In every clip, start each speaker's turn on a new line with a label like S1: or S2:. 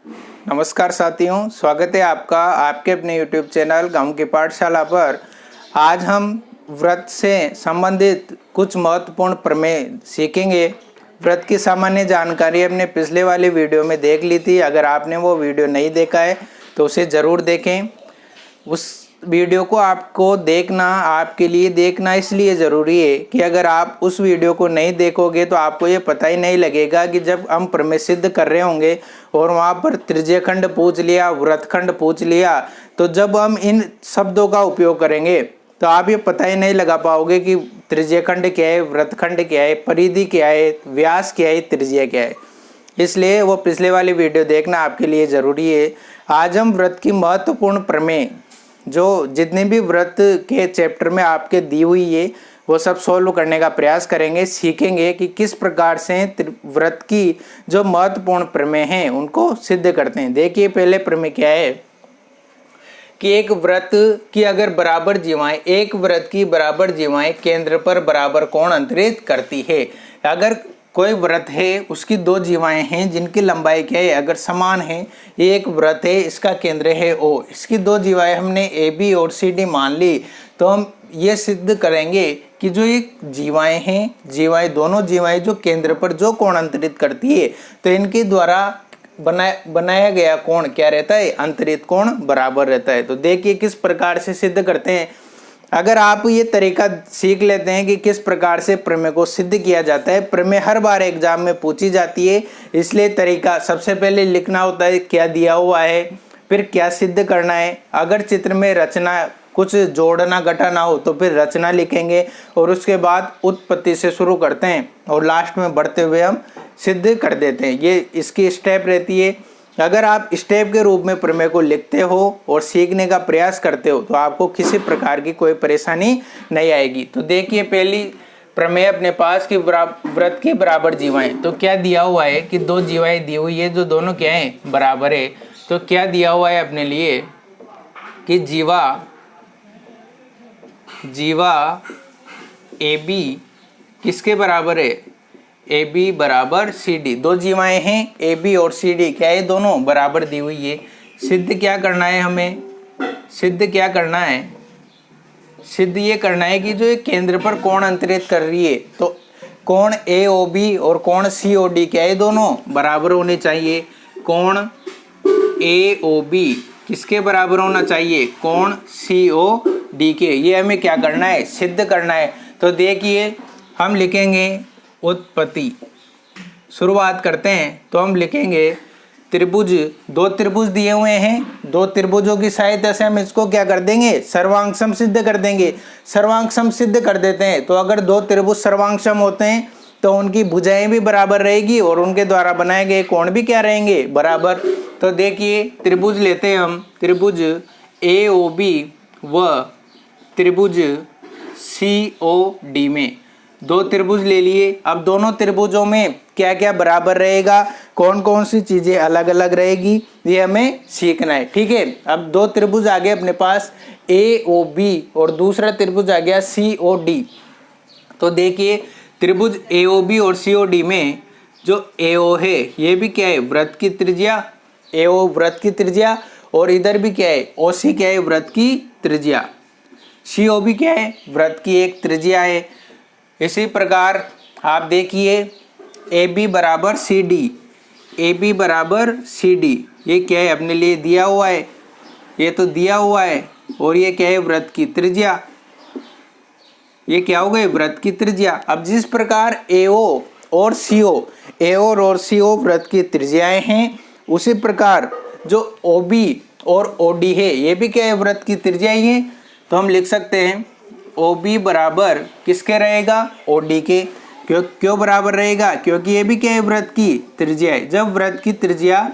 S1: नमस्कार साथियों, स्वागत है आपका आपके अपने YouTube चैनल गांव की पाठशाला पर। आज हम व्रत से संबंधित कुछ महत्वपूर्ण प्रमेय सीखेंगे। व्रत की सामान्य जानकारी हमने पिछले वाले वीडियो में देख ली थी। अगर आपने वो वीडियो नहीं देखा है तो उसे ज़रूर देखें। उस वीडियो को आपको देखना, आपके लिए देखना इसलिए ज़रूरी है कि अगर आप उस वीडियो को नहीं देखोगे तो आपको ये पता ही नहीं लगेगा कि जब हम प्रमेय सिद्ध कर रहे होंगे और वहाँ पर तृतीय खंड पूछ लिया, व्रतखंड पूछ लिया, तो जब हम इन शब्दों का उपयोग करेंगे तो आप ये पता ही नहीं लगा पाओगे कि तृतीय खंड क्या है, व्रतखंड क्या है, परिधि क्या है, व्यास क्या है, त्रिज्या क्या है। इसलिए वो पिछले वाली वीडियो देखना आपके लिए ज़रूरी है। आज हम व्रत की महत्वपूर्ण प्रमेय जो जितने भी व्रत के चैप्टर में आपके दी हुई है वो सब सॉल्व करने का प्रयास करेंगे, सीखेंगे कि किस प्रकार से व्रत की जो महत्वपूर्ण प्रमेय हैं उनको सिद्ध करते हैं। देखिए पहले प्रमेय क्या है कि एक व्रत की अगर बराबर जीवाएं, एक व्रत की बराबर जीवाएं केंद्र पर बराबर कोण अंतरित करती है। अगर कोई व्रत है उसकी दो जीवाएं हैं जिनकी लंबाई क्या है, अगर समान है, एक व्रत है इसका केंद्र है O, इसकी दो जीवाएं हमने AB और CD मान ली, तो हम ये सिद्ध करेंगे कि जो ये जीवाएं हैं, दोनों जीवाएं जो केंद्र पर जो कोण अंतरित करती है तो इनके द्वारा बनाया गया कोण क्या रहता है, अंतरित कोण बराबर रहता है। तो देखिए किस प्रकार से सिद्ध करते हैं। अगर आप ये तरीका सीख लेते हैं कि किस प्रकार से प्रमेय को सिद्ध किया जाता है, प्रमेय हर बार एग्जाम में पूछी जाती है, इसलिए तरीका सबसे पहले लिखना होता है क्या दिया हुआ है, फिर क्या सिद्ध करना है। अगर चित्र में रचना कुछ जोड़ना घटाना हो तो फिर रचना लिखेंगे और उसके बाद उत्पत्ति से शुरू करते हैं और लास्ट में बढ़ते हुए हम सिद्ध कर देते हैं। ये इसकी स्टेप रहती है। अगर आप स्टेप के रूप में प्रमेय को लिखते हो और सीखने का प्रयास करते हो तो आपको किसी प्रकार की कोई परेशानी नहीं आएगी। तो देखिए पहली प्रमेय अपने पास कि व्रत के बराबर जीवाएं, तो क्या दिया हुआ है कि दो जीवाएं दी हुई है जो दोनों क्या है, बराबर है। तो क्या दिया हुआ है अपने लिए कि जीवा AB किसके बराबर है, AB बराबर CD। दो जीवाएं हैं AB और CD, क्या है, दोनों बराबर दी हुई है। सिद्ध क्या करना है हमें, सिद्ध क्या करना है, सिद्ध ये करना है कि जो एक केंद्र पर कोण अंतरित कर रही है तो कोण AOB और कोण COD क्या है, दोनों बराबर होने चाहिए। कोण AOB किसके बराबर होना चाहिए, कोण COD के। ये हमें क्या करना है, सिद्ध करना है। तो देखिए हम लिखेंगे उत्पत्ति, शुरुआत करते हैं। तो हम लिखेंगे त्रिभुज, दो त्रिभुज दिए हुए हैं, दो त्रिभुजों की सहायता से हम इसको क्या कर देंगे, सर्वांगसम सिद्ध कर देंगे। सर्वांगसम सिद्ध कर देते हैं तो अगर दो त्रिभुज सर्वांगसम होते हैं तो उनकी भुजाएं भी बराबर रहेगी और उनके द्वारा बनाए गए कोण भी क्या रहेंगे, बराबर। तो देखिए त्रिभुज लेते हैं हम, त्रिभुज AOB व त्रिभुज COD में दो त्रिभुज ले लिए। अब दोनों त्रिभुजों में क्या क्या बराबर रहेगा, कौन कौन सी चीजें अलग अलग रहेगी, ये हमें सीखना है, ठीक है। अब दो त्रिभुज आ गए अपने पास AOB और दूसरा त्रिभुज आ गया COD। तो देखिए त्रिभुज AOB और COD में जो AO है ये भी क्या है, व्रत की त्रिज्या, AO व्रत की त्रिज्या, और इधर भी क्या है, OC क्या है, व्रत की त्रिज्या। COB क्या है, व्रत की एक त्रिज्या है। इसी प्रकार आप देखिए AB बराबर CD, AB बराबर CD, ये क्या है, अपने लिए दिया हुआ है, ये तो दिया हुआ है, और ये क्या है, व्रत की त्रिज्या। ये क्या हो गए, व्रत की त्रिज्या। अब जिस प्रकार AO और CO व्रत की त्रिज्याएं हैं, उसी प्रकार जो OB और OD है ये भी क्या है, व्रत की त्रिज्या ही है। तो हम लिख सकते हैं OB बराबर किसके रहेगा, OD के। क्यों बराबर रहेगा, क्योंकि ये भी क्या है, व्रत की त्रिज्या है। जब व्रत की त्रिज्या,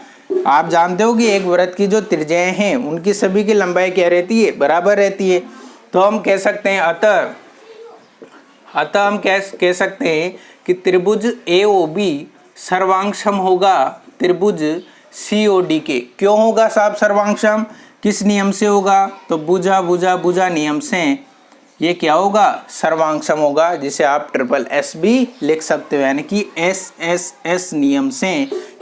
S1: आप जानते हो कि एक व्रत की जो त्रिज्याएं हैं उनकी सभी की लंबाई क्या रहती है, बराबर रहती है। तो हम कह सकते हैं अतः हम कह सकते हैं कि त्रिभुज AOB सर्वांगसम होगा त्रिभुज COD के। क्यों होगा साहब सर्वांगसम, किस नियम से होगा, तो भुजा नियम से ये क्या होगा, सर्वांक्षम होगा, जिसे आप ट्रिपल एस भी लिख सकते हो, यानी कि SSS नियम से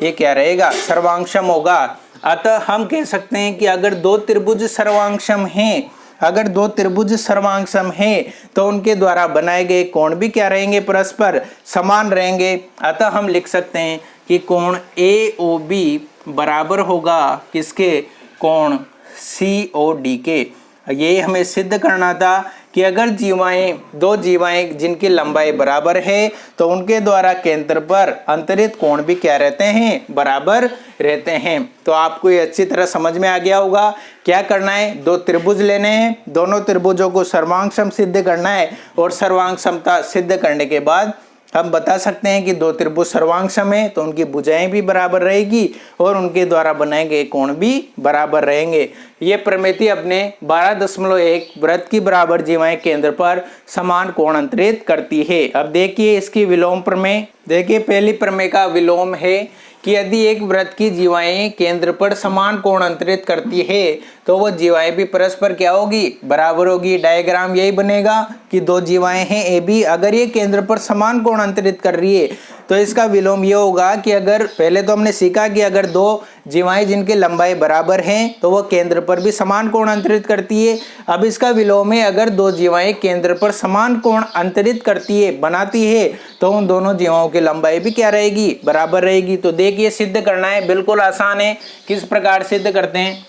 S1: ये क्या रहेगा, सर्वांक्षम होगा। अतः हम कह सकते हैं कि अगर दो त्रिभुज सर्वांक्षम हैं, अगर दो त्रिभुज सर्वांक्षम हैं तो उनके द्वारा बनाए गए कोण भी क्या रहेंगे, परस्पर समान रहेंगे। अतः हम लिख सकते हैं कि कोण AOB बराबर होगा किसके, कोण COD के। ये हमें सिद्ध करना था कि अगर दो जीवाएं जिनकी लंबाई बराबर है तो उनके द्वारा केंद्र पर अंतरित कोण भी क्या रहते हैं, बराबर रहते हैं। तो आपको ये अच्छी तरह समझ में आ गया होगा। क्या करना है, दो त्रिभुज लेने हैं, दोनों त्रिभुजों को सर्वांगसम सिद्ध करना है और सर्वांगसमता सिद्ध करने के बाद हम बता सकते हैं कि दो त्रिभुज सर्वांगसम है तो उनकी भुजाएं भी बराबर रहेगी और उनके द्वारा बनाए गए कोण भी बराबर रहेंगे। ये प्रमेय अपने 12.1 वृत्त की बराबर जीवाएं केंद्र पर समान कोण अंतरित करती है। अब देखिए इसकी विलोम प्रमेय। देखिए पहली प्रमेय का विलोम है कि यदि एक वृत्त की जीवाएं केंद्र पर समान कोण अंतरित करती है तो वो जीवाएं भी परस्पर क्या होगी, बराबर होगी। डायग्राम यही बनेगा कि दो जीवाएं हैं AB, अगर ये केंद्र पर समान कोण अंतरित कर रही है तो इसका विलोम ये होगा कि अगर, पहले तो हमने सीखा कि अगर दो जीवाएं जिनकी लंबाई बराबर हैं तो वो केंद्र पर भी समान कोण अंतरित करती है। अब इसका विलोम है अगर दो जीवाएं केंद्र पर समान कोण अंतरित करती है, बनाती है, तो उन दोनों जीवाओं की लंबाई भी क्या रहेगी, बराबर रहेगी। तो देखिए सिद्ध करना है, बिल्कुल आसान है। किस प्रकार सिद्ध करते हैं,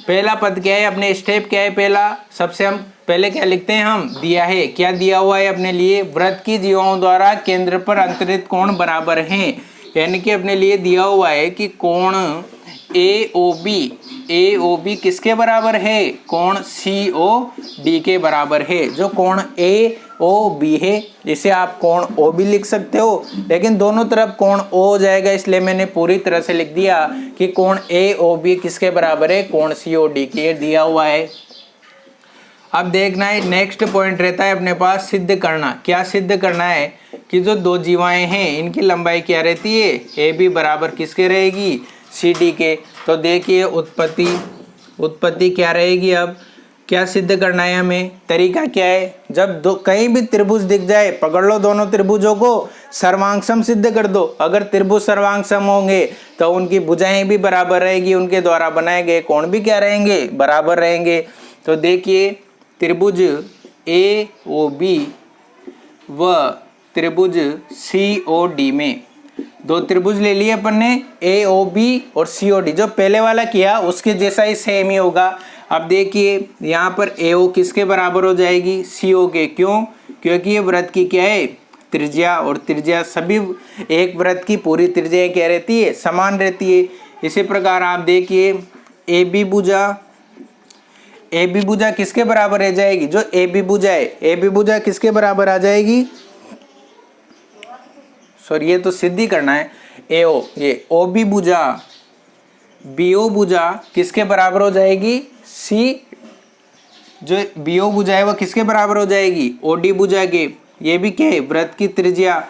S1: पहला पद क्या है, अपने स्टेप क्या है, पहला सबसे हम पहले क्या लिखते हैं, हम दिया है, क्या दिया हुआ है अपने लिए, वृत्त की जीवाओं द्वारा केंद्र पर अंतरित कोण बराबर हैं, यानी कि अपने लिए दिया हुआ है कि कोण AOB किसके बराबर है, कोण COD के बराबर है। जो कोण AOB है इसे आप कोण OB लिख सकते हो, लेकिन दोनों तरफ कोण O हो जाएगा, इसलिए मैंने पूरी तरह से लिख दिया कि कोण AOB किसके बराबर है, कोण COD के दिया हुआ है। अब देखना है नेक्स्ट पॉइंट रहता है अपने पास सिद्ध करना। क्या सिद्ध करना है कि जो दो जीवाएं हैं इनकी लंबाई क्या रहती है, AB बराबर किसके रहेगी, CD के। तो देखिए उत्पत्ति क्या रहेगी, अब क्या सिद्ध करना है हमें, तरीका क्या है, जब दो कहीं भी त्रिभुज दिख जाए पकड़ लो दोनों त्रिभुजों को, सर्वांगसम सिद्ध कर दो। अगर त्रिभुज सर्वांगसम होंगे तो उनकी भुजाएं भी बराबर रहेगी, उनके द्वारा बनाए गए कोण भी क्या रहेंगे, बराबर रहेंगे। तो देखिए त्रिभुज AOB व त्रिभुज COD में दो त्रिभुज ले लिए अपन ने, AOB और COD, जो पहले वाला किया उसके जैसा ही सेम ही होगा। अब देखिए यहाँ पर AO किसके बराबर हो जाएगी, CO के। क्यों, क्योंकि ये वृत्त की क्या है, त्रिज्या, और त्रिज्या सभी एक वृत्त की पूरी त्रिज्या क्या रहती है, समान रहती है। इसी प्रकार आप देखिए AB भुजा किसके बराबर रह जाएगी, जो AB भुजा है, AB भुजा किसके बराबर आ जाएगी, सॉरी ये तो सिद्धि करना है, AO, ये OB भुजा BO भुजा किसके बराबर हो जाएगी, जो BO भुजा है वो किसके बराबर हो जाएगी, OD भुजा के। ये भी क्या है, वृत्त की त्रिज्या।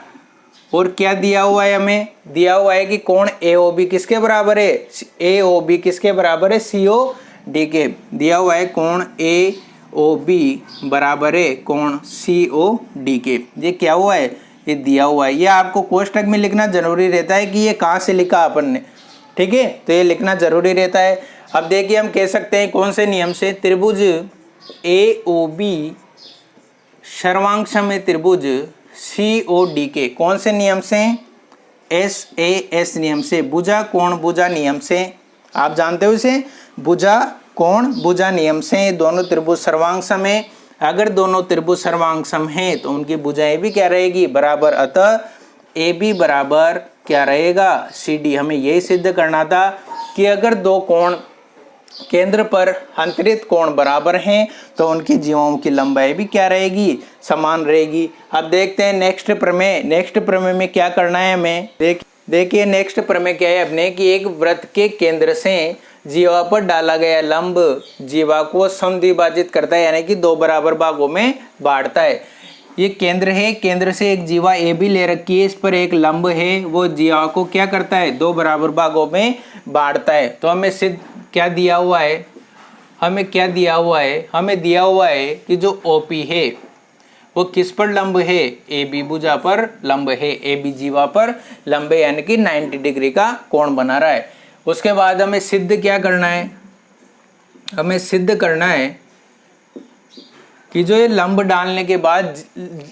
S1: और क्या दिया हुआ है, हमें दिया हुआ है कि कोण AOB किसके बराबर है, AOB किसके बराबर है, COD के। दिया हुआ है कोण AOB बराबर है कोण COD के। ये क्या हुआ है, ये दिया हुआ है। ये आपको कोष्टक में लिखना जरूरी रहता है कि ये कहाँ से लिखा अपन ने, ठीक है, तो ये लिखना जरूरी रहता है। अब देखिए हम कह सकते हैं कौन से नियम से, त्रिभुज AOB सर्वांगसम है त्रिभुज COD के, कौन से नियम से, SAS नियम से, भुजा कोण भुजा नियम से। आप जानते हो इसे, भुजा कोण भुजा नियम से दोनों त्रिभुज सर्वांगसम है। अगर दोनों त्रिभुज सर्वांगसम हैं तो उनकी भुजाएं भी क्या रहेगी, बराबर। अतः AB बराबर क्या रहेगा, CD। हमें यही सिद्ध करना था कि अगर दो कोण केंद्र पर अंतरित कोण बराबर हैं तो उनकी जीवाओं की लंबाई भी क्या रहेगी, समान रहेगी। अब देखते हैं नेक्स्ट प्रमेय। नेक्स्ट प्रमेय में क्या करना है हमें, देखिए नेक्स्ट प्रमेय क्या है अपने कि एक वृत्त के केंद्र से जीवा पर डाला गया लंब जीवा को समद्विभाजित करता है, यानी कि दो बराबर भागों में बांटता है। ये केंद्र है, केंद्र से एक जीवा AB ले रखी है, इस पर एक लंब है, वो जीवा को क्या करता है, दो बराबर भागों में बांटता है। तो हमें सिद्ध क्या दिया हुआ है, हमें क्या दिया हुआ है, हमें दिया हुआ है कि जो OP है वो किस पर लंब है, AB भुजा पर लंब है, AB जीवा पर लंब है, यानी कि 90 डिग्री का कोण बना रहा है। उसके बाद हमें सिद्ध क्या करना है, हमें सिद्ध करना है कि जो ये लंब डालने के बाद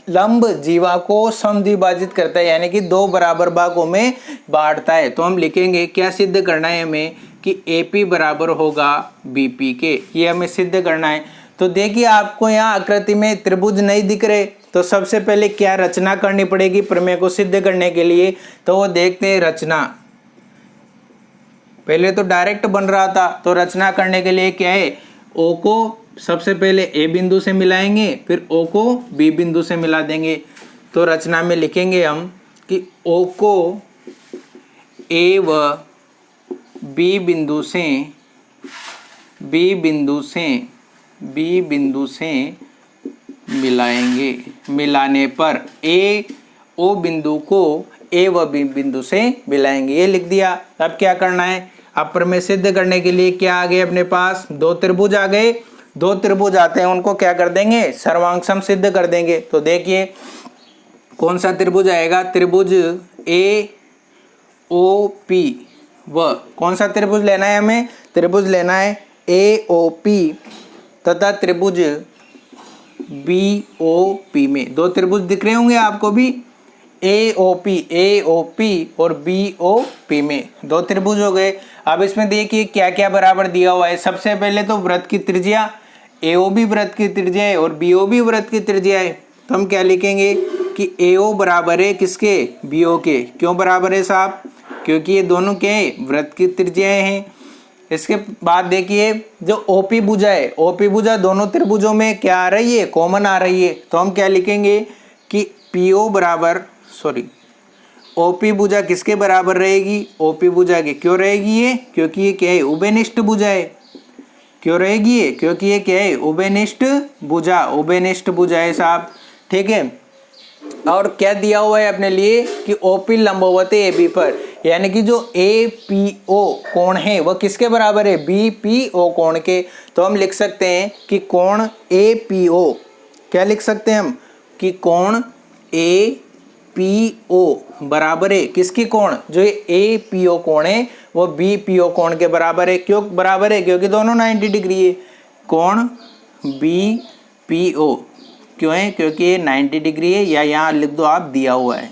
S1: लंब जीवा को समद्विभाजित करता है, यानी कि दो बराबर भागों में बांटता है। तो हम लिखेंगे क्या सिद्ध करना है हमें कि AP बराबर होगा BP के, ये हमें सिद्ध करना है। तो देखिए आपको यहाँ आकृति में त्रिभुज नहीं दिख रहे, तो सबसे पहले क्या रचना करनी पड़ेगी प्रमेय को सिद्ध करने के लिए, तो वो देखते हैं रचना। पहले तो डायरेक्ट बन रहा था, तो रचना करने के लिए क्या है, O को सबसे पहले A बिंदु से मिलाएंगे, फिर O को B बिंदु से मिला देंगे। तो रचना में लिखेंगे हम कि O को A व B बिंदु से मिलाएंगे। मिलाने पर A O बिंदु को A व B बिंदु से मिलाएंगे, ये लिख दिया। अब क्या करना है, अब प्रमेय सिद्ध करने के लिए क्या आ गए अपने पास, दो त्रिभुज आ गए। दो त्रिभुज आते हैं उनको क्या कर देंगे, सर्वांग सम सिद्ध कर देंगे। तो देखिए कौन सा त्रिभुज आएगा, त्रिभुज AOP व कौन सा त्रिभुज लेना है हमें, त्रिभुज लेना है AOP तथा त्रिभुज BOP में। दो त्रिभुज दिख रहे होंगे आपको भी, AOP और BOP में दो त्रिभुज हो गए। अब इसमें देखिए क्या क्या बराबर दिया हुआ है। सबसे पहले तो वृत्त की त्रिज्या, AOB वृत्त की त्रिज्या है और BOB वृत्त की त्रिज्या है। तो हम क्या लिखेंगे कि AO बराबर है किसके, BO के। क्यों बराबर है साहब, क्योंकि ये दोनों क्या है, वृत्त की त्रिज्याएं हैं। इसके बाद देखिए जो OP भुजा है, OP भुजा दोनों त्रिभुजों में क्या आ रही है, कॉमन आ रही है। तो हम क्या लिखेंगे कि PO बराबर OP भुजा किसके बराबर रहेगी, OP भुजा के। क्यों रहेगी ये, क्योंकि ये क्या है, उभयनिष्ठ भुजा है। क्यों रहेगी ये, क्योंकि ये क्या है, उभयनिष्ठ भुजा, उभयनिष्ठ भुजा है साहब, ठीक है। और क्या दिया हुआ है अपने लिए कि OP लंबवत है AB पर, यानी कि जो APO कोण है वह किसके बराबर है, BPO कोण के। तो हम लिख सकते हैं कि कोण APO, क्या लिख सकते हैं हम कि कोण APO बराबर है किसकी कोण, जो APO कोण है वो BPO कोण के बराबर है। क्यों बराबर है, क्योंकि दोनों 90 डिग्री है। कोण BPO क्यों है, क्योंकि ये 90 डिग्री है, या यहाँ लिख दो आप दिया हुआ है,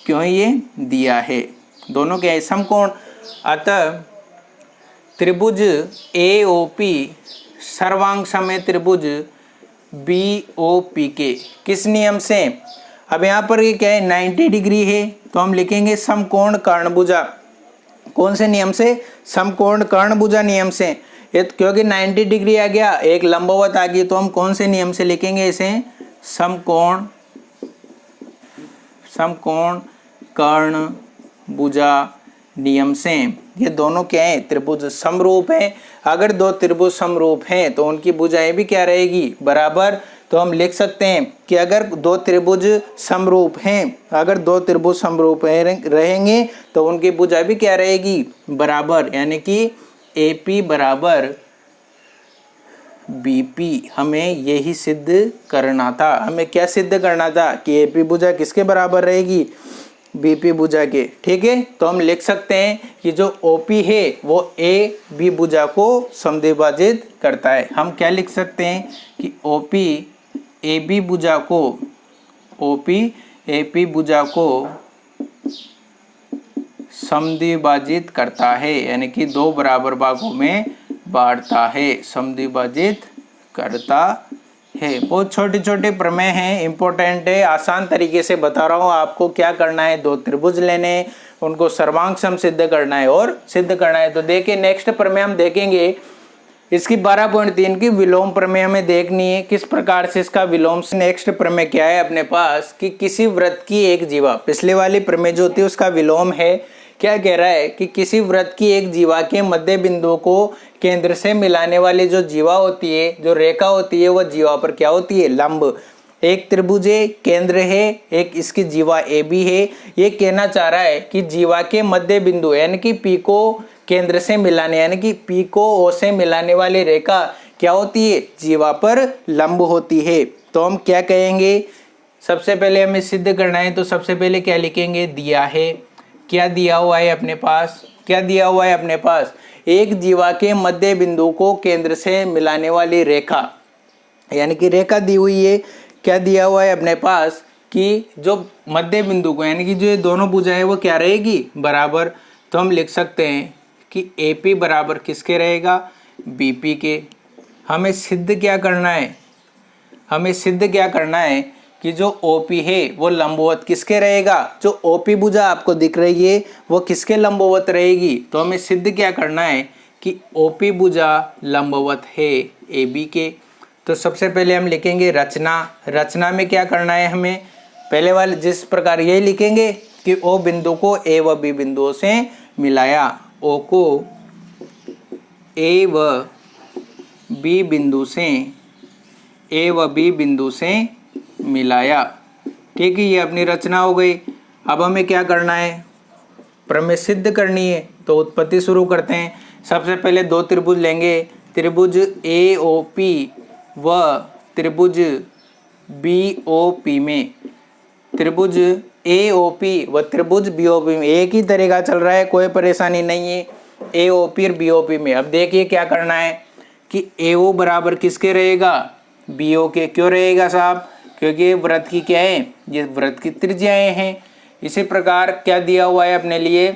S1: क्यों है ये दिया है, दोनों के समकोण। अतः त्रिभुज AOP सर्वांग सम त्रिभुज BOP के किस नियम से, अब यहाँ पर ये क्या है 90 डिग्री है, तो हम लिखेंगे समकोण कर्णभुजा। कौन से नियम से, समकोण कर्णभुजा नियम से। ये क्योंकि 90 डिग्री आ गया, एक लंबवत आ गई, तो हम कौन से नियम से लिखेंगे इसे, समकोण कर्णभुजा नियम से। ये दोनों क्या है, त्रिभुज समरूप है। अगर दो त्रिभुज समरूप हैं तो उनकी भुजाएं भी क्या रहेगी, बराबर। तो हम लिख सकते हैं कि अगर दो त्रिभुज समरूप हैं, अगर दो त्रिभुज समरूप रहेंगे तो उनकी भुजा भी क्या रहेगी, बराबर, यानी कि AP बराबर BP। हमें यही सिद्ध करना था। हमें क्या सिद्ध करना था कि AP भुजा किसके बराबर रहेगी, BP भुजा के, ठीक है। तो हम लिख सकते हैं कि जो OP है वो AB भुजा को समद्विभाजित करता है। हम क्या लिख सकते हैं कि OP AB भुजा को, OP AP भुजा को समद्विभाजित करता है, यानी कि दो बराबर भागों में बांटता है, समद्विभाजित करता है। बहुत छोटे छोटे प्रमेय हैं, इंपॉर्टेंट है, आसान तरीके से बता रहा हूँ आपको। क्या करना है, दो त्रिभुज लेने, उनको सर्वांग सम सिद्ध करना है और सिद्ध करना है। तो देखिए नेक्स्ट प्रमेय हम देखेंगे, इसकी 12.3 की विलोम प्रमेय हमें देखनी है, किस प्रकार से इसका विलोम। नेक्स्ट प्रमेय क्या है अपने पास कि किसी वृत्त की एक जीवा, पिछले वाली प्रमेय जो थी उसका विलोम है। क्या कह रहा है कि किसी वृत्त की एक जीवा के मध्य बिंदु को केंद्र से मिलाने वाली जो जीवा होती है, जो रेखा होती है, वह जीवा पर क्या होती है, लंब। एक त्रिभुज है, केंद्र है, एक इसकी जीवा AB है। ये कहना चाह रहा है कि जीवा के मध्य बिंदु यानी कि P को केंद्र से मिलाने, यानी कि पी को ओ से मिलाने वाली रेखा क्या होती है, जीवा पर लंब होती है। तो हम क्या कहेंगे, सबसे पहले हमें सिद्ध करना है, तो सबसे पहले क्या लिखेंगे, दिया है। क्या दिया हुआ है अपने पास, क्या दिया हुआ है अपने पास, एक जीवा के मध्य बिंदु को केंद्र से मिलाने वाली रेखा, यानी कि रेखा दी हुई है। क्या दिया हुआ है अपने पास कि जो मध्य बिंदु को, यानी कि जो ये दोनों भुजाएं वो क्या रहेगी, बराबर। तो हम लिख सकते हैं कि AP बराबर किसके रहेगा, BP के। हमें सिद्ध क्या करना है, हमें सिद्ध क्या करना है कि जो OP है वो लंबवत किसके रहेगा, जो OP भुजा आपको दिख रही है वो किसके लंबवत रहेगी। तो हमें सिद्ध क्या करना है कि OP भुजा लंबवत है AB के। तो सबसे पहले हम लिखेंगे रचना। रचना में क्या करना है, हमें पहले वाले जिस प्रकार ये लिखेंगे कि O बिंदु को A व B बिंदुओं से मिलाया, O को A व B बिंदु से, A व B बिंदु से मिलाया। ठीक है, ये अपनी रचना हो गई। अब हमें क्या करना है, प्रमेय सिद्ध करनी है। तो उत्पत्ति शुरू करते हैं। सबसे पहले दो त्रिभुज लेंगे, त्रिभुज AOP व त्रिभुज BOP में, त्रिभुज AOP व त्रिभुज BOP में एक ही तरीका चल रहा है, कोई परेशानी नहीं है AOP और BOP में। अब देखिए क्या करना है कि AO बराबर किसके रहेगा, BO के। क्यों रहेगा साहब, क्योंकि ये वृत्त की क्या है, ये वृत्त की त्रिज्याएं हैं। इसी प्रकार क्या दिया हुआ है अपने लिए,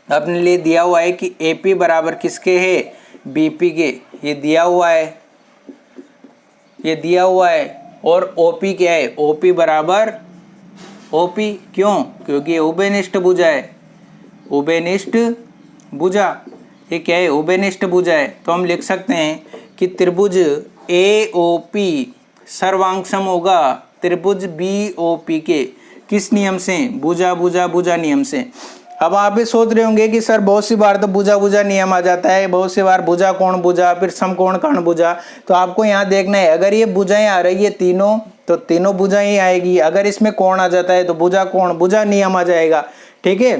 S1: अपने लिए दिया हुआ है कि AP बराबर किसके है, BP के। ये दिया हुआ है, ये दिया हुआ है। और OP क्या है, OP बराबर OP, क्यों, क्योंकि ये उभयनिष्ठ भुजा है, उभयनिष्ठ भुजा। ये क्या है, उभयनिष्ठ भुजा है। तो हम लिख सकते हैं कि त्रिभुज AOP सर्वांगसम होगा त्रिभुज BOP के। किस नियम से, भुजा भुजा भुजा नियम से। अब आप भी सोच रहे होंगे कि सर बहुत सी बार तो भुजा भुजा नियम आ जाता है, बहुत सी बार भुजा कोण भुजा, फिर समकोण कर्ण भुजा। तो आपको यहाँ देखना है, अगर ये भुजाएं आ रही है तीनों, तो तीनों भुजाएं आएगी। अगर इसमें कोण आ जाता है तो भुजा कोण भुजा नियम आ जाएगा। ठीक है,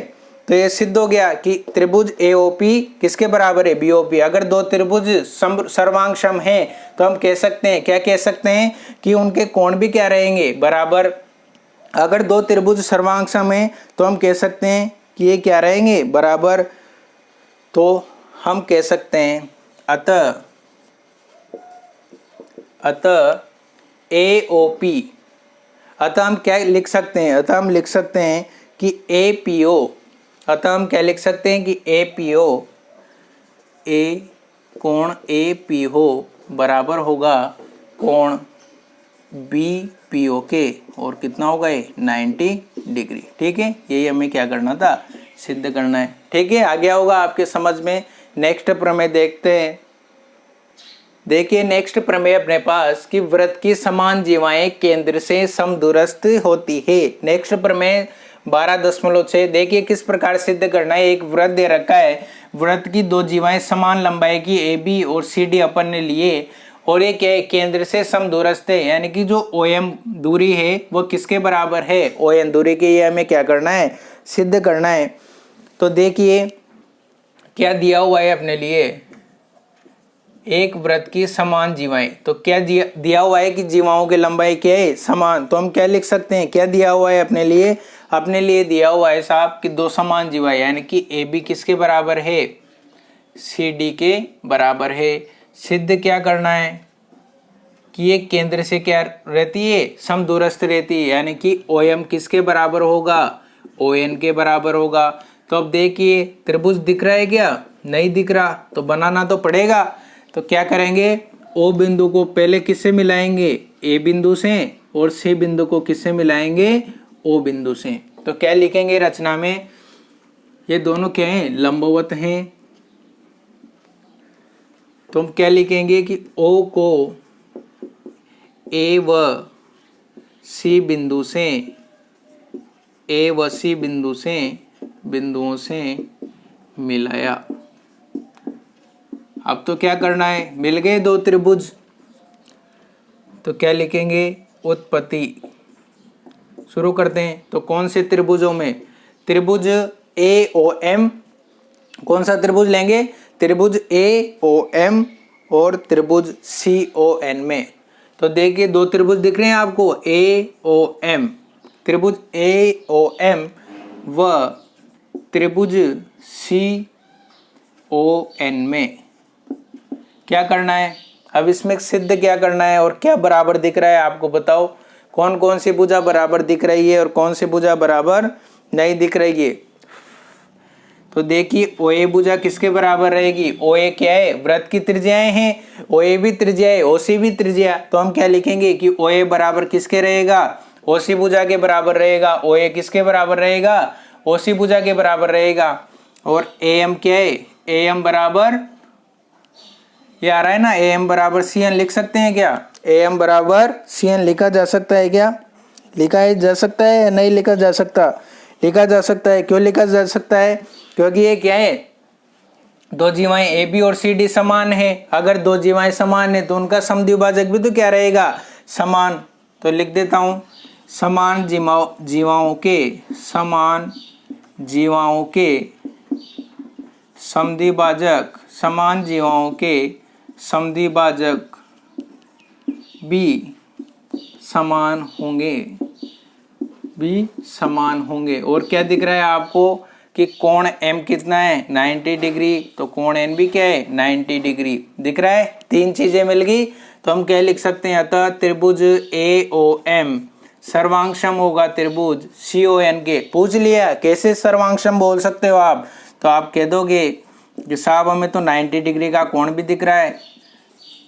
S1: तो ये सिद्ध हो गया कि त्रिभुज AOP किसके बराबर है, BOP। अगर दो त्रिभुज सर्वांग सम है तो हम कह सकते हैं, क्या कह सकते हैं कि उनके कोण भी क्या रहेंगे, बराबर। अगर दो त्रिभुज सर्वांग सम है तो हम कह सकते हैं कि ये क्या रहेंगे, बराबर। तो हम कह सकते हैं अतः AOP, अतः हम क्या लिख सकते हैं, अतः हम लिख सकते हैं कि APO, अतः हम क्या लिख सकते हैं कि APO, A कोण AP हो बराबर होगा कोण BPO के, और कितना होगा ये 90 डिग्री। ठीक है, यही हमें क्या करना था, सिद्ध करना है। ठीक है, आ गया होगा आपके समझ में। नेक्स्ट प्रमेय देखते हैं। देखिए नेक्स्ट प्रमेय अपने पास कि वृत्त की समान जीवाएं केंद्र से समदूरस्थ होती है। नेक्स्ट प्रमेय 12.6। देखिए किस प्रकार सिद्ध करना है। एक वृत्त दे रखा है, वृत्त की दो जीवाएं समान लंबाई की AB और CD अपन ने लिए, और ये क्या है, केंद्र से समदूरस्थ है, यानी कि जो OM दूरी है वो किसके बराबर है, ON दूरी के। ये हमें क्या करना है, सिद्ध करना है। तो देखिए क्या दिया हुआ है अपने लिए, एक वृत्त की समान जीवाएं। तो क्या दिया हुआ है कि जीवाओं की लंबाई क्या है, समान। तो हम क्या लिख सकते हैं, क्या दिया हुआ है अपने लिए, अपने लिए दिया हुआ है साहब कि दो समान जीवाएं, यानी कि AB किसके बराबर है, CD के बराबर है। सिद्ध क्या करना है कि ये केंद्र से क्या रहती है, समदूरस्थ रहती है, यानी कि OM किसके बराबर होगा, ON के बराबर होगा। तो अब देखिए त्रिभुज दिख रहा है क्या, नहीं दिख रहा, तो बनाना तो पड़ेगा। तो क्या करेंगे, O बिंदु को पहले किससे मिलाएंगे, A बिंदु से, और C बिंदु को किससे मिलाएंगे, O बिंदु से। तो क्या लिखेंगे रचना में, ये दोनों क्या हैं, लंबवत हैं। तो हम क्या लिखेंगे कि O को A व C बिंदु से, A व C बिंदुओं से मिलाया। अब तो क्या करना है, मिल गए दो त्रिभुज, तो क्या लिखेंगे, उत्पत्ति शुरू करते हैं। तो कौन से त्रिभुजों में, त्रिभुज AOM कौन सा त्रिभुज लेंगे? त्रिभुज AOM और त्रिभुज CON में। तो देखिए दो त्रिभुज दिख रहे हैं आपको, AOM, त्रिभुज AOM व त्रिभुज CON में क्या करना है? अब इसमें सिद्ध क्या करना है और क्या बराबर दिख रहा है आपको बताओ, कौन कौन सी भुजा बराबर दिख रही है और कौन सी भुजा बराबर नहीं दिख रही है? तो देखिए OA भुजा किसके बराबर रहेगी? OA क्या है? वृत्त की त्रिज्याएं हैं, OA भी त्रिज्या है, OC भी त्रिज्या। तो हम क्या लिखेंगे कि OA बराबर किसके रहेगा? OC भुजा के बराबर रहेगा। OA किसके बराबर रहेगा? OC भुजा के बराबर रहेगा। और AM क्या है? AM बराबर, ये आ रहा है ना, AM बराबर CN लिख सकते हैं क्या? AM बराबर CN लिखा जा सकता है क्या? लिखा जा सकता है या नहीं लिखा जा सकता? लिखा जा सकता है। क्यों लिखा जा सकता है? क्योंकि ये क्या है, दो जीवाएं AB और CD समान है। अगर दो जीवाएं समान है तो उनका समद्विभाजक भी तो क्या रहेगा? समान। तो लिख देता हूं, समान जीवाओं के समद्विभाजक, समान जीवाओं के समद्विभाजक भी समान होंगे। और क्या दिख रहा है आपको कि कोण M कितना है? 90 डिग्री। तो कोण N भी क्या है? 90 डिग्री दिख रहा है। तीन चीजें मिल गई तो हम क्या लिख सकते हैं? अतः त्रिभुज AOM सर्वांगसम होगा त्रिभुज CON के। पूछ लिया कैसे सर्वांगसम बोल सकते हो आप? तो आप कह दोगे कि साहब हमें तो 90 डिग्री का कोण भी दिख रहा है।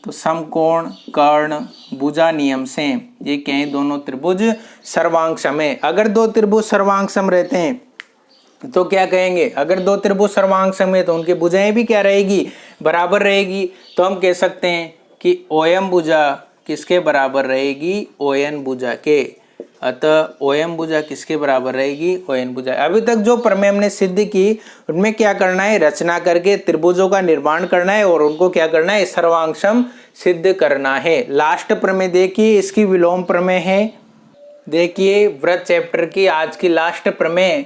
S1: तो समकोण कर्ण भुजा नियम से ये क्या है? दोनों त्रिभुज सर्वांगसम है। अगर दो त्रिभुज सर्वांगसम रहते हैं तो क्या कहेंगे? अगर दो त्रिभुज सर्वांगसम है तो उनकी भुजाएं भी क्या रहेगी? बराबर रहेगी। तो हम कह सकते हैं कि OM भुजा किसके बराबर रहेगी? ON भुजा के। अतः OM भुजा किसके बराबर रहेगी? ON भुजा। अभी तक जो प्रमेय हमने सिद्ध की उनमें क्या करना है? रचना करके त्रिभुजों का निर्माण करना है और उनको क्या करना है? सर्वांगसम सिद्ध करना है। लास्ट प्रमेय देखिए, इसकी विलोम प्रमेय है। देखिए वृत्त चैप्टर की आज की लास्ट प्रमेय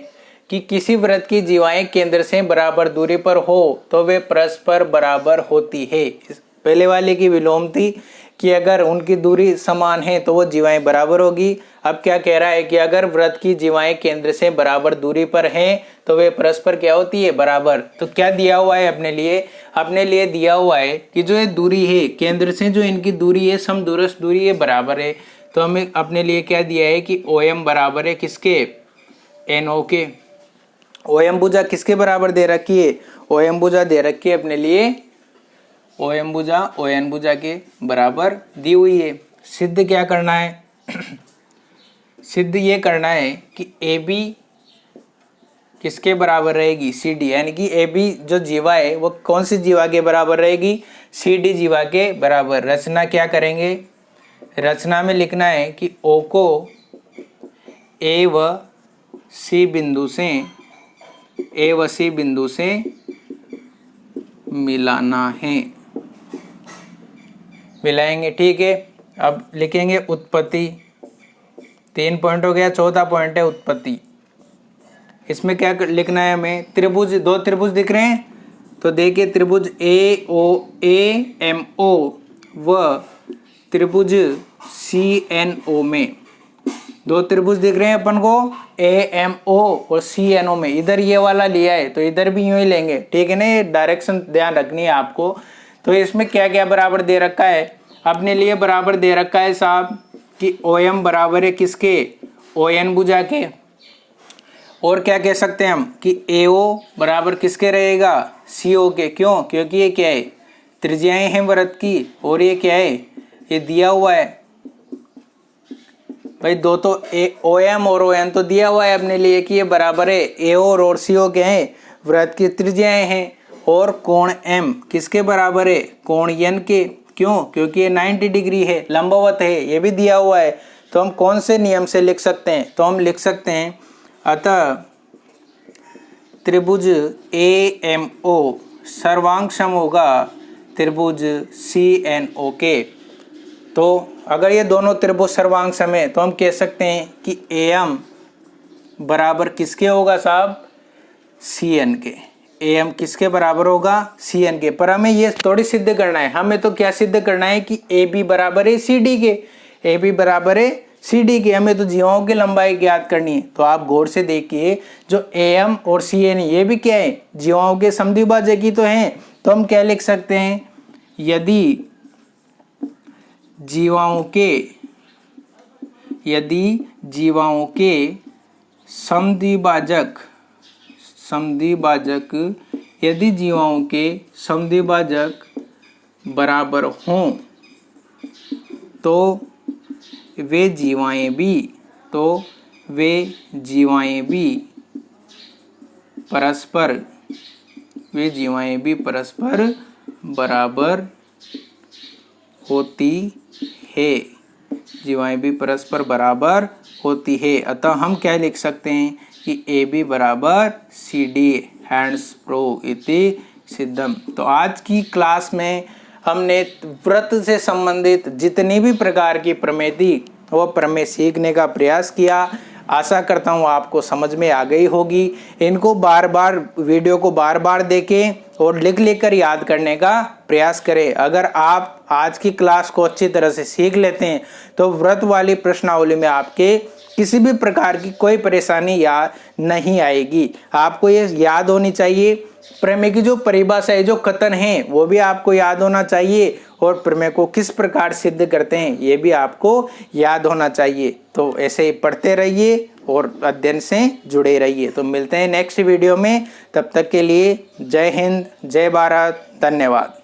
S1: कि किसी वृत्त की जीवाएं केंद्र से बराबर दूरी पर हो तो वे परस्पर बराबर होती है। पहले वाले की विलोम थी कि अगर उनकी दूरी समान है तो वो जीवाएं बराबर होगी। अब क्या कह रहा है कि अगर वृत्त की जीवाएं केंद्र से बराबर दूरी पर हैं तो वे परस्पर क्या होती है? बराबर। तो क्या दिया हुआ है अपने लिए? अपने लिए दिया हुआ है कि जो ये दूरी है केंद्र से, जो इनकी दूरी है समदूरस्थ दूरी है, बराबर है। तो हमें अपने लिए क्या दिया है कि OM बराबर है किसके? NO के। OM भुजा किसके बराबर दे रखी है? OM भुजा दे रखी है अपने लिए, OM भुजा ON भुजा के बराबर दी हुई है। सिद्ध क्या करना है? सिद्ध ये करना है कि AB किसके बराबर रहेगी? CD, यानी कि AB जो जीवा है वो कौन सी जीवा के बराबर रहेगी? CD जीवा के बराबर। रचना क्या करेंगे? रचना में लिखना है कि O को A व C बिंदु से मिलाना है। मिलाएंगे, ठीक है। अब लिखेंगे उत्पत्ति। 3 पॉइंट हो गया। चौथा पॉइंट है उत्पत्ति। इसमें क्या लिखना है हमें? त्रिभुज, दो त्रिभुज दिख रहे हैं तो देखिए त्रिभुज AOMO व त्रिभुज CNO में, दो त्रिभुज दिख रहे हैं अपन को AMO और CNO में। इधर ये वाला लिया है तो इधर भी यूं ही लेंगे, ठीक है ना? ये डायरेक्शन ध्यान रखनी है आपको। तो इसमें क्या क्या बराबर दे रखा है? अपने लिए बराबर दे रखा है साहब कि OM बराबर है किसके? ON भुजा के। और क्या कह सकते हैं हम कि AO बराबर किसके रहेगा? CO के। क्यों? क्योंकि ये क्या है? त्रिज्याएं हैं वृत्त की। और ये क्या है? ये दिया हुआ है भाई, दो तो OM और ON तो दिया हुआ है अपने लिए कि ये बराबर है। AO और CO के हैं? वृत्त की त्रिज्याएं हैं। और कोण M किसके बराबर है? कोण N के। क्यों? क्योंकि ये 90 डिग्री है, लंबवत है, ये भी दिया हुआ है। तो हम कौन से नियम से लिख सकते हैं? तो हम लिख सकते हैं अतः त्रिभुज AMO सर्वांगसम होगा त्रिभुज CNO के। तो अगर ये दोनों त्रिभुज सर्वांगसम है तो हम कह सकते हैं कि AM बराबर किसके होगा साहब? CN के। AM किसके बराबर होगा, CN के। पर हमें ये थोड़ी सिद्ध करना है, हमें तो क्या सिद्ध करना है कि AB बराबर है CD के, AB बराबर है CD के। हमें तो जीवाओं की लंबाई ज्ञात करनी है। तो आप गौर से देखिए, जो AM और CN ये भी क्या है, जीवाओं के समद्विभाजक ही तो हैं। तो हम क्या लिख सकते हैं, यदि जीवाओं के समद्विभाजक यदि जीवाओं के समद्विभाजक बराबर हों तो वे जीवाएं भी परस्पर बराबर होती है। जीवाएं भी परस्पर बराबर होती है। अतः हम क्या लिख सकते हैं कि AB बराबर CD, हैंड्स प्रो इति सिद्धम। तो आज की क्लास में हमने व्रत से संबंधित जितनी भी प्रकार की प्रमेय थी वो प्रमेय सीखने का प्रयास किया। आशा करता हूँ आपको समझ में आ गई होगी। इनको वीडियो को बार बार देखें और लिख कर याद करने का प्रयास करें। अगर आप आज की क्लास को अच्छी तरह से सीख लेते हैं तो व्रत वाली प्रश्नावली में आपके किसी भी प्रकार की कोई परेशानी याद नहीं आएगी। आपको ये याद होनी चाहिए, प्रमेय की जो परिभाषा है, जो कथन है, वो भी आपको याद होना चाहिए और प्रमेय को किस प्रकार सिद्ध करते हैं ये भी आपको याद होना चाहिए। तो ऐसे ही पढ़ते रहिए और अध्ययन से जुड़े रहिए। तो मिलते हैं नेक्स्ट वीडियो में, तब तक के लिए जय हिंद, जय भारत, धन्यवाद।